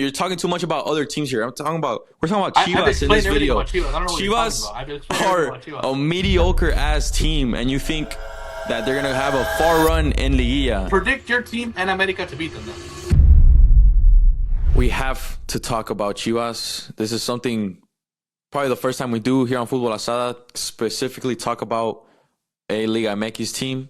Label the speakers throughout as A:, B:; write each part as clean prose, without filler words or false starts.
A: You're talking too much about other teams here. We're talking about
B: I've
A: Chivas in
B: explained
A: this
B: everything
A: video.
B: about Chivas. I don't know what you're talking
A: Chivas
B: about. I've explained everything
A: are
B: about
A: a
B: Chivas.
A: mediocre ass team, and you think that they're gonna have a far run in Liguilla.
B: Predict your team and America to beat them then.
A: We have to talk about Chivas. This is something probably the first time we do here on Futbol Asada, specifically talk about a Liga MX team.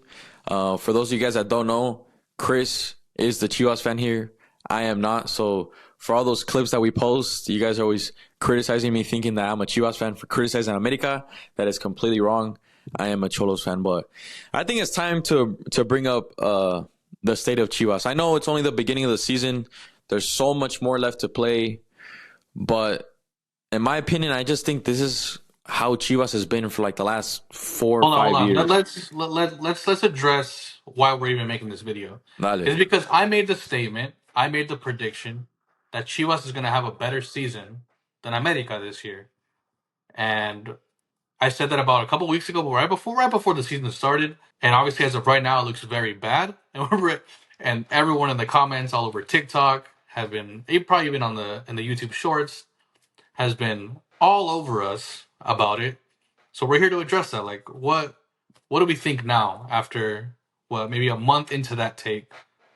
A: For those of you guys that don't know, Chris is the Chivas fan here. I am not. So for all those clips that we post, you guys are always criticizing me, thinking that I'm a Chivas fan for criticizing America. That is completely wrong. I am a Cholos fan, but I think it's time to bring up the state of Chivas. I know it's only the beginning of the season. There's so much more left to play, but in my opinion, I just think this is how Chivas has been for like the last 4 or
B: Hold on, hold
A: 5
B: on.
A: years.
B: Let's address why we're even making this video.
A: Dale.
B: It's because I made the statement, I made the prediction that Chivas is going to have a better season than America this year, and I said that about a couple weeks ago, but right before the season started. And obviously, as of right now, it looks very bad. And everyone in the comments all over TikTok have been, probably even on the YouTube Shorts, has been all over us about it. So we're here to address that. Like, what do we think now after maybe a month into that take?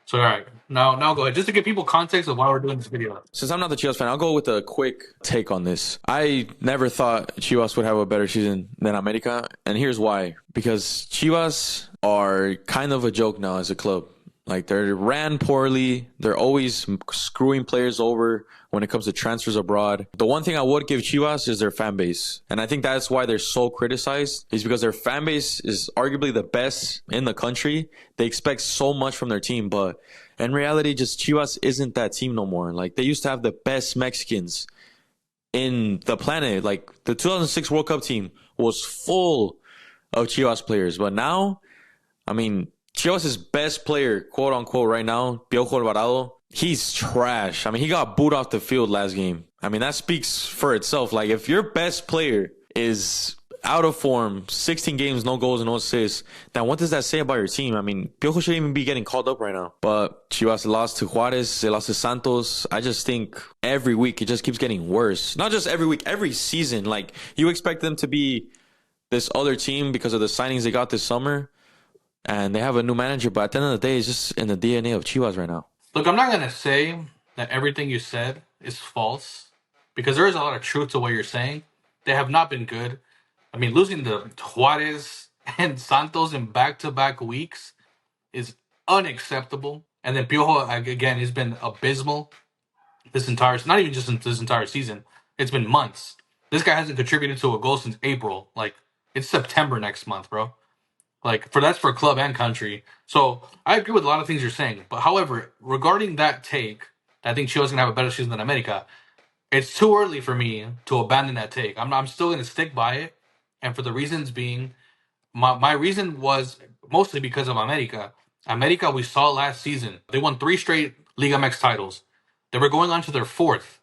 B: So all right, now go ahead, just to give people context of why we're doing this video.
A: Since I'm not the Chivas fan, I'll go with a quick take on this. I never thought Chivas would have a better season than America, and here's why. Because Chivas are kind of a joke now as a club. Like, they're ran poorly. They're always screwing players over when it comes to transfers abroad. The one thing I would give Chivas is their fan base. And I think that's why they're so criticized, is because their fan base is arguably the best in the country. They expect so much from their team, but in reality, just Chivas isn't that team no more. Like, they used to have the best Mexicans in the planet. Like, the 2006 World Cup team was full of Chivas players. But now, I mean, Chivas' best player, quote unquote, right now, Piojo Alvarado, he's trash. I mean, he got booed off the field last game. I mean, that speaks for itself. Like, if your best player is out of form, 16 games, no goals and no assists, then what does that say about your team? I mean, Piojo shouldn't even be getting called up right now. But Chivas lost to Juarez, they lost to Santos. I just think every week it just keeps getting worse. Not just every week, every season. Like, you expect them to be this other team because of the signings they got this summer. And they have a new manager, but at the end of the day, it's just in the DNA of Chivas right now.
B: Look, I'm not gonna say that everything you said is false, because there is a lot of truth to what you're saying. They have not been good. I mean, losing to Juarez and Santos in back-to-back weeks is unacceptable. And then Piojo again has been abysmal this entire, not even just this entire season. It's been months. This guy hasn't contributed to a goal since April. Like, it's September next month, bro. Like, that's for club and country. So I agree with a lot of things you're saying. But however, regarding that take, I think Chivas gonna have a better season than America. It's too early for me to abandon that take. I'm still gonna stick by it, and for the reasons being, my reason was mostly because of America. America, we saw last season, they won 3 straight Liga MX titles. They were going on to their fourth.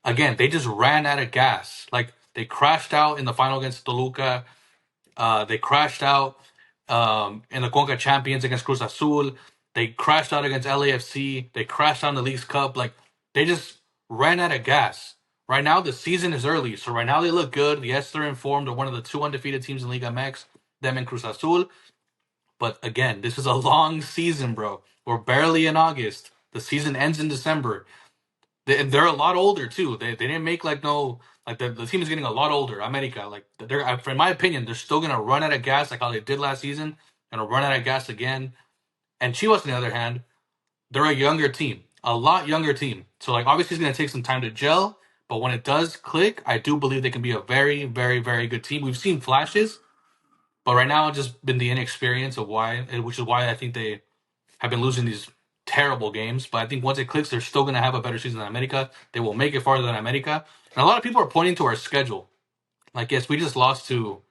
B: Again, they just ran out of gas. Like, they crashed out in the final against Toluca. They crashed out in the Conca Champions against Cruz Azul. They crashed out against LAFC. They crashed out in the League's Cup. Like, they just ran out of gas. Right now, the season is early, so right now they look good. Yes, they're informed. They're one of the 2 undefeated teams in Liga MX, them and Cruz Azul. But again, this is a long season, bro. We're barely in August. The season ends in December. They're a lot older too. They didn't make like no, like the team is getting a lot older. America, like, they're, in my opinion, they're still gonna run out of gas like how they did last season, and run out of gas again. And Chivas, on the other hand, they're a younger team, a lot younger team. So, like, obviously it's gonna take some time to gel, but when it does click, I do believe they can be a very, very, very good team. We've seen flashes, but right now it's just been the inexperience of which is why I think they have been losing these terrible games. But I think once it clicks, they're still going to have a better season than America. They will make it farther than America. And a lot of people are pointing to our schedule. Like, yes, we just lost to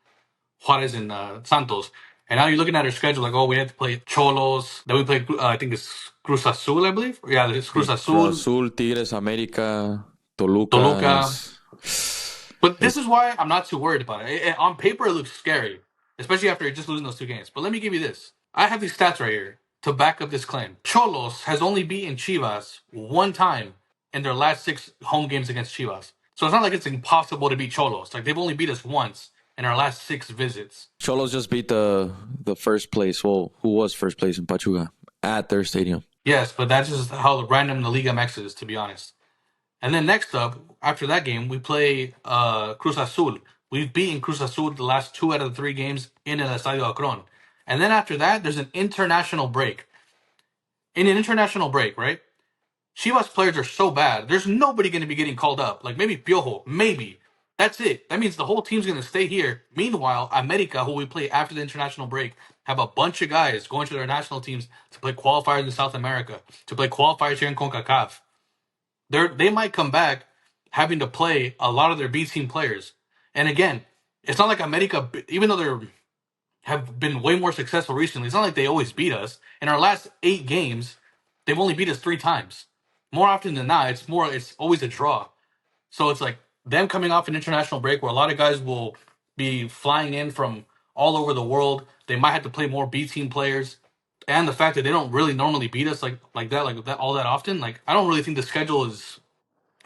B: Juarez and Santos. And now you're looking at our schedule like, oh, we had to play Cholos. Then we played, I think it's Cruz Azul, I believe. Yeah, it's Cruz Azul.
A: Cruz Azul, Tigres, América, Toluca.
B: Toluca. But this is why I'm not too worried about it. On paper, it looks scary, especially after just losing those 2 games. But let me give you this. I have these stats right here to back up this claim. Cholos has only beaten Chivas 1 time in their last 6 home games against Chivas. So it's not like it's impossible to beat Cholos. Like they've only beat us once in our last 6 visits.
A: Cholos just beat the first place. Well, who was first place in Pachuca at their stadium?
B: Yes, but that's just how random the Liga MX is, to be honest. And then next up, after that game, we play Cruz Azul. We've beaten Cruz Azul the last 2 out of the 3 games in El Estadio Akron. And then after that, there's an international break. In an international break, right? Chivas players are so bad. There's nobody going to be getting called up. Like maybe Piojo, maybe. That's it. That means the whole team's going to stay here. Meanwhile, America, who we play after the international break, have a bunch of guys going to their national teams to play qualifiers in South America, to play qualifiers here in CONCACAF. They might come back having to play a lot of their B team players. And again, it's not like America, even though they have been way more successful recently, it's not like they always beat us. In our last 8 games, they've only beat us 3 times. More often than not, it's always a draw. So it's like them coming off an international break where a lot of guys will be flying in from all over the world. They might have to play more B team players. And the fact that they don't really normally beat us like that all that often, like I don't really think the schedule is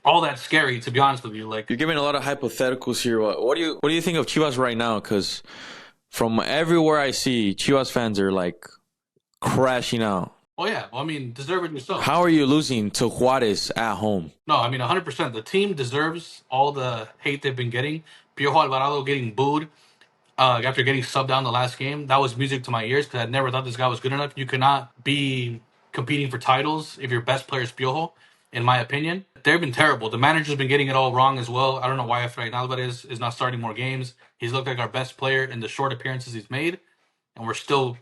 B: all that scary, to be honest with you. Like
A: You're giving a lot of hypotheticals here. What do you think of Chivas right now? Because from everywhere I see, Chivas fans are like crashing out.
B: oh yeah, well, I mean, deservedly so.
A: How are you losing to Juarez at home?
B: No, I mean 100%. The team deserves all the hate they've been getting. Piojo Alvarado getting booed after getting subbed down the last game. That was music to my ears because I never thought this guy was good enough. You cannot be competing for titles if your best player is Piojo, in my opinion. They've been terrible. The manager's been getting it all wrong as well. I don't know why Efrain Alvarez is not starting more games. He's looked like our best player in the short appearances he's made, and we're still,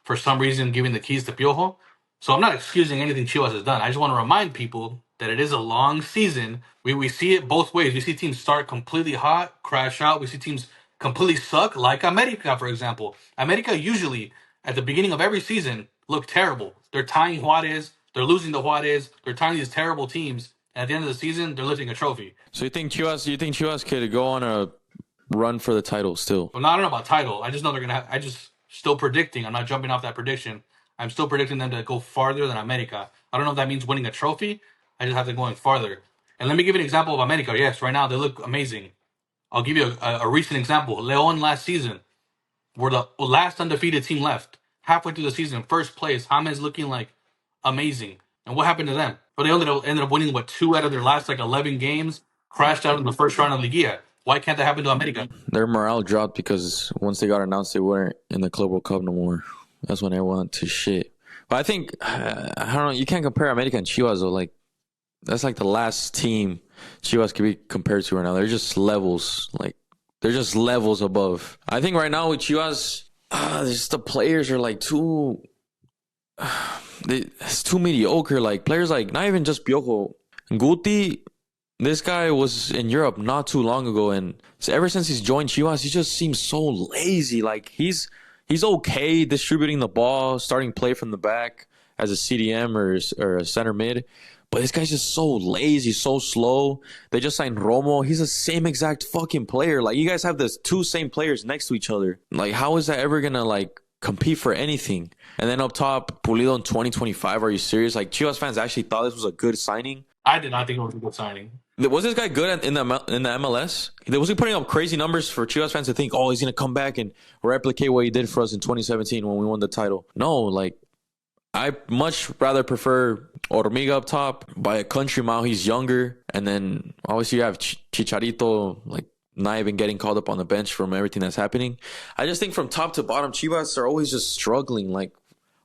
B: for some reason, giving the keys to Piojo. So I'm not excusing anything Chivas has done. I just want to remind people that it is a long season. We see it both ways. We see teams start completely hot, crash out. We see teams completely suck, like America, for example. America usually, at the beginning of every season, look terrible. They're tying Juarez. They're losing to Juarez. They're tying these terrible teams. And at the end of the season, they're lifting a trophy.
A: So you think Chivas could go on a run for the title still?
B: Well, no, I don't know about title. I just know they're going to have... I just still predicting. I'm not jumping off that prediction. I'm still predicting them to go farther than America. I don't know if that means winning a trophy. I just have them going farther. And let me give you an example of America. Yes, right now they look amazing. I'll give you a recent example. Leon last season were the last undefeated team left. Halfway through the season, first place. James looking like amazing. And what happened to them? But they ended up winning, 2 out of their last 11 games. Crashed out in the first round of Liga. Why can't that happen to America?
A: Their morale dropped because once they got announced they weren't in the Club World Cup no more. That's when everyone went to shit. But I think, I don't know, you can't compare America and Chivas though. Like, that's like the last team Chivas could be compared to right now. They're just levels. Like, they're just levels above. I think right now with Chivas, just the players are like too... it's too mediocre. Like, players like, not even just Piojo. Guti, this guy was in Europe not too long ago. And so ever since he's joined Chivas, he just seems so lazy. Like, he's okay distributing the ball, starting play from the back as a CDM or a center mid. But this guy's just so lazy, so slow. They just signed Romo. He's the same exact fucking player. Like, you guys have the 2 same players next to each other. Like, how is that ever going to, compete for anything? And then up top, Pulido in 2025. Are you serious? Like, Chivas fans actually thought this was a good signing.
B: I did not think it was a good signing.
A: Was this guy good in the MLS? Was he putting up crazy numbers for Chivas fans to think, oh, he's going to come back and replicate what he did for us in 2017 when we won the title? No, I much rather prefer Hormiga up top. By a country mile, he's younger. And then obviously you have Chicharito, not even getting called up on the bench from everything that's happening. I just think from top to bottom, Chivas are always just struggling.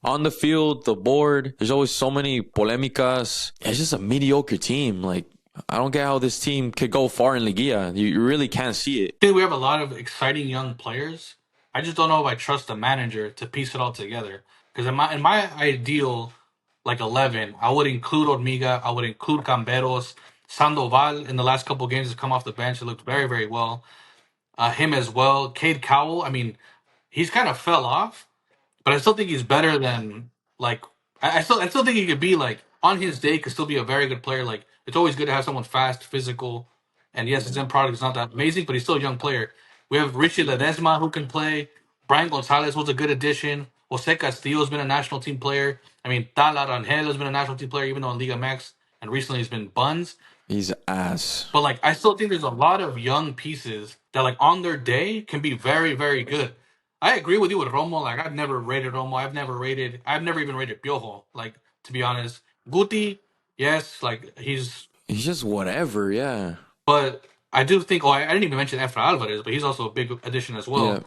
A: On the field, the board, there's always so many polémicas. It's just a mediocre team. I don't get how this team could go far in Liguilla. You really can't see it.
B: I think we have a lot of exciting young players. I just don't know if I trust the manager to piece it all together. Because in my ideal 11, I would include Hormiga, I would include Camberos, Sandoval in the last couple of games has come off the bench. It looked very, very well. Him as well. Cade Cowell, I mean, he's kind of fell off, but I still think he's better than I still think he could be on his day could still be a very good player. It's always good to have someone fast, physical, and yes, his end product is not that amazing, but he's still a young player. We have Richie Ledesma who can play. Brian Gonzalez was a good addition. Jose Castillo's been a national team player. I mean, Tala Rangel has been a national team player, even though in Liga MX and recently he's been buns.
A: He's ass.
B: But like, I still think there's a lot of young pieces that, like, on their day can be very, very good. I agree with you with Romo. Like, I've never rated Romo. I've never even rated Piojo. Like, to be honest, Guti, yes, like
A: He's just whatever. Yeah.
B: but I do think. Oh, I didn't even mention Efra Alvarez, but he's also a big addition as
A: Yeah.
B: well.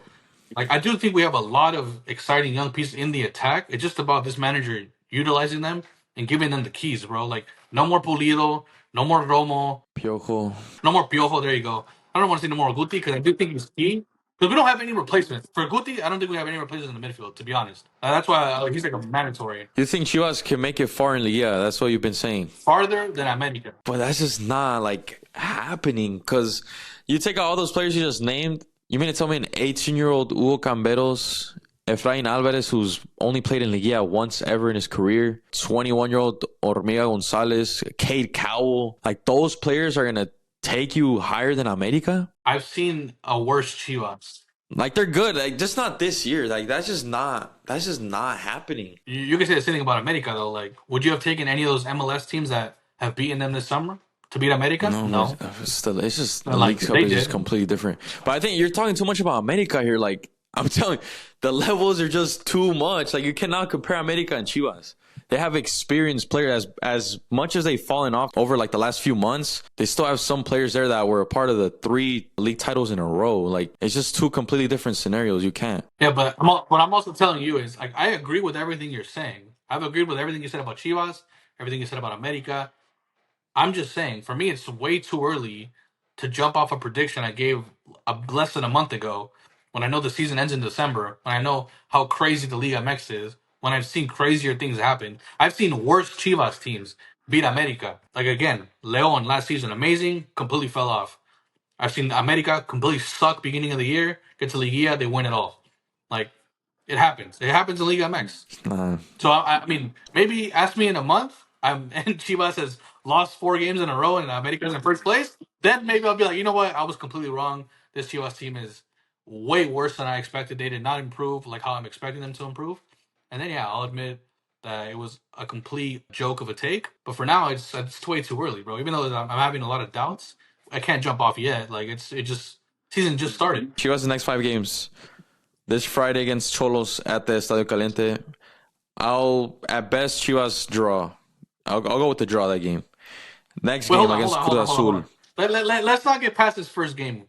B: Like, I do think we have a lot of exciting young pieces in the attack. It's just about this manager utilizing them and giving them the keys, bro. Like, no more Pulido, no more Romo,
A: Piojo.
B: no more Piojo. There you go. I don't want to see no more Guti because I do think he's key. Because we don't have any replacements for Guti. I don't think we have any replacements in the midfield. To be honest, that's why he's like a mandatory.
A: You think Chivas can make it far in Liga? That's what you've been saying.
B: Farther than America.
A: But that's just not like happening. Because you take out all those players you just named. You mean to tell me an 18-year-old Hugo Camberos, Efrain Alvarez, who's only played in Liga once ever in his career, 21-year-old Hormiga Gonzalez, Cade Cowell, like those players are gonna take you higher than America?
B: I've seen a worse Chivas.
A: Like they're good, like just not this year. Like that's just not happening.
B: You can say the same thing about America though. Like, would you have taken any of those MLS teams that have beaten them this summer to beat America? No.
A: It's just the
B: Like,
A: League Cup
B: they
A: is just
B: did.
A: completely different. But I think you're talking too much about America here. Like I'm telling you, the levels are just too much. Like you cannot compare America and Chivas. They have experienced players as much as they've fallen off over like the last few months. They still have some players there that were a part of the 3 league titles in a row. Like it's just two completely different scenarios. You can't.
B: Yeah, but what I'm also telling you is, like, I agree with everything you're saying. I've agreed with everything you said about Chivas, everything you said about America. I'm just saying, for me, it's way too early to jump off a prediction I gave less than a month ago when I know the season ends in December, when I know how crazy the Liga MX is, when I've seen crazier things happen. I've seen worse Chivas teams beat America. Like, again, Leon last season, amazing, completely fell off. I've seen America completely suck beginning of the year, get to Liga, they win it all. Like, it happens. It happens in Liga MX. So, I mean, maybe ask me in a month, and Chivas has lost 4 games in a row and America's in first place, then maybe I'll be like, you know what? I was completely wrong. This Chivas team is way worse than I expected. They did not improve like how I'm expecting them to improve. And then, yeah, I'll admit that it was a complete joke of a take. But for now, it's way too early, bro. Even though I'm having a lot of doubts, I can't jump off yet. Like, season just started.
A: Chivas the next 5 games. This Friday against Cholos at the Estadio Caliente. I'll at best Chivas draw. I'll go with the draw that game. Next game against Cruz Azul.
B: Let's not get past this first game.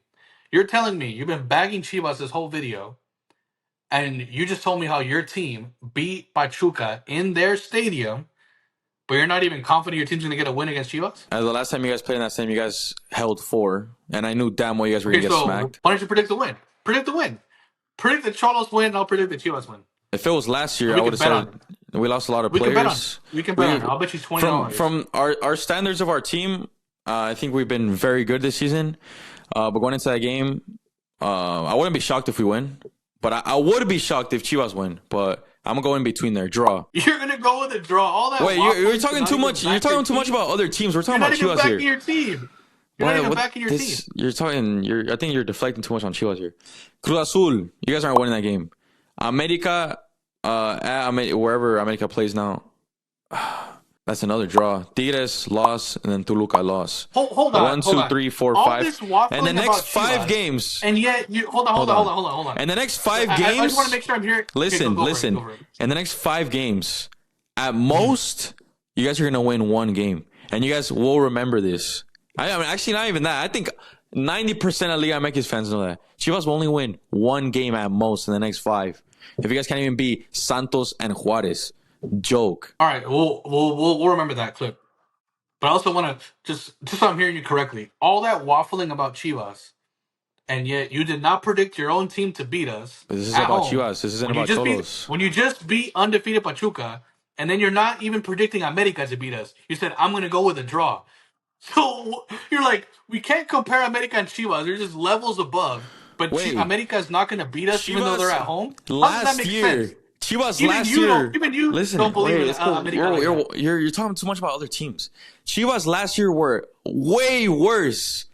B: You're telling me you've been bagging Chivas this whole video, and you just told me how your team beat Pachuca in their stadium, but you're not even confident your team's going to get a win against Chivas?
A: The last time you guys played in that stadium, you guys held 4, and I knew damn well you guys were going to get smacked.
B: Why don't you predict the win? Predict the win. Predict the Cholos win, and I'll predict the Chivas win.
A: If it was last year, I would have said we lost a lot of players.
B: We can bet on it. I'll bet you $20.
A: From our standards of our team, I think we've been very good this season. But going into that game, I wouldn't be shocked if we win. But I would be shocked if Chivas win. But I'm going to go in between there. Draw.
B: You're going to go with a draw. All that.
A: Wait, you're talking too much. You're talking too much about other teams. We're talking about Chivas here.
B: Your team. You're not even backing your team.
A: You're talking. I think you're deflecting too much on Chivas here. Cruz Azul, you guys aren't winning that game. America, wherever America plays now, that's another draw. Tigres loss, and then Toluca loss.
B: Hold on.
A: 1, 2, 3, 4, 5. And the next 5 games.
B: And yet, hold on.
A: And the next 5 games.
B: I just want to make sure I'm hearing.
A: Listen. And the next 5 games, at most, you guys are gonna win 1 game, and you guys will remember this. I mean, actually, not even that. I think 90% of Liga MX fans know that. Chivas will only win 1 game at most in the next 5. If you guys can't even beat Santos and Juarez, joke.
B: All right, we'll remember that clip. But I also want to just so I'm hearing you correctly. All that waffling about Chivas, and yet you did not predict your own team to beat us.
A: But this is about Chivas. This isn't about Cholos.
B: When you just beat undefeated Pachuca, and then you're not even predicting America to beat us. You said I'm going to go with a draw. So you're like, we can't compare America and Chivas. They're just levels above. But America is not going to beat us, even though they're at home. How does that make sense?
A: Chivas last year.
B: Even you don't believe in America.
A: You're talking too much about other teams. Chivas last year were way worse,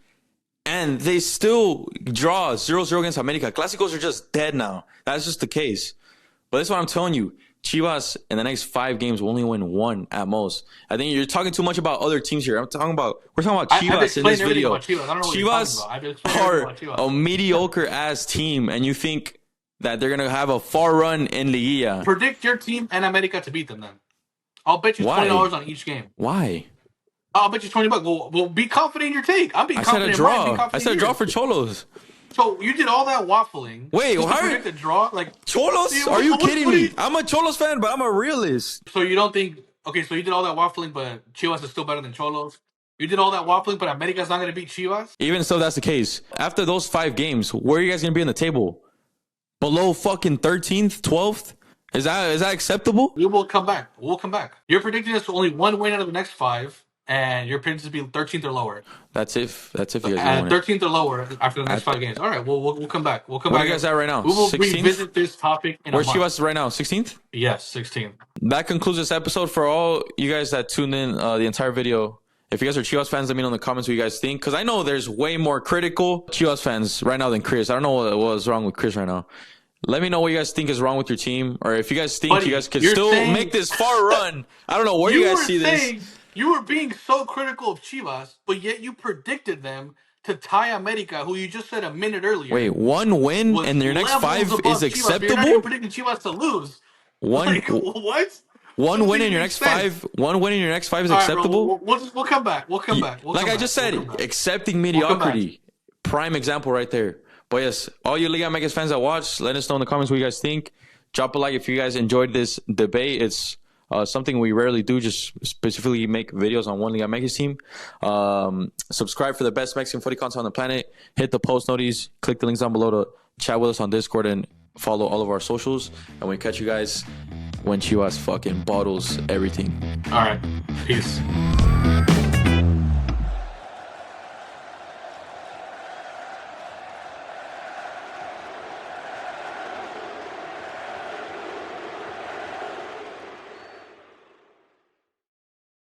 A: and they still draw 0-0 against America. Clásicos are just dead now. That's just the case. But that's what I'm telling you. Chivas in the next 5 games will only win 1 at most. I think you're talking too much about other teams here. We're talking about Chivas in this video.
B: Chivas. I don't know what
A: Chivas are a mediocre ass team, and you think that they're gonna have a far run in Liguilla.
B: Predict your team and America to beat them then. I'll bet you $20 on each game.
A: Why?
B: I'll bet you $20. Well, be confident in your take. I'm being confident.
A: I said a draw. I said a draw for Cholos.
B: So you did all that waffling.
A: Wait,
B: how are you the draw? Like
A: Cholos? Are you kidding me? I'm a Cholos fan, but I'm a realist.
B: So you don't think? Okay, so you did all that waffling, but Chivas is still better than Cholos. You did all that waffling, but America's not going to beat Chivas.
A: Even so, that's the case. After those 5 games, where are you guys going to be on the table? Below fucking 13th, 12th? Is that acceptable?
B: We will come back. We'll come back. You're predicting us only 1 win out of the next 5. And your predictions to be 13th or lower.
A: That's if you guys
B: 13th or lower after the next 5 games. All right, we'll come back. We'll come back.
A: Where are you guys at right now?
B: We will
A: 16th?
B: revisit this topic in
A: Where's
B: a month.
A: Chivas right now? 16th?
B: Yes, 16th.
A: That concludes this episode. For all you guys that tuned in the entire video, if you guys are Chivas fans, let me know in the comments what you guys think. Because I know there's way more critical Chivas fans right now than Chris. I don't know what was wrong with Chris right now. Let me know what you guys think is wrong with your team. Or if you guys think you guys could still make this far run. I don't know where you guys see this.
B: You were being so critical of Chivas, but yet you predicted them to tie America, who you just said a minute earlier.
A: Wait, 1 win and your next 5 is acceptable?
B: You're not even predicting Chivas to lose.
A: What? 1 win in your next 5? 1 win in your next 5 is acceptable?
B: We'll come back. We'll come back.
A: I just said, accepting mediocrity. Prime example right there. But yes, all you Liga MX fans that watch, let us know in the comments what you guys think. Drop a like if you guys enjoyed this debate. It's something we rarely do, just specifically make videos on one Liga MX team. Subscribe for the best Mexican footy content on the planet. Hit the post notice. Click the links down below to chat with us on Discord and follow all of our socials. And we catch you guys when Chivas fucking bottles everything.
B: All right. Peace.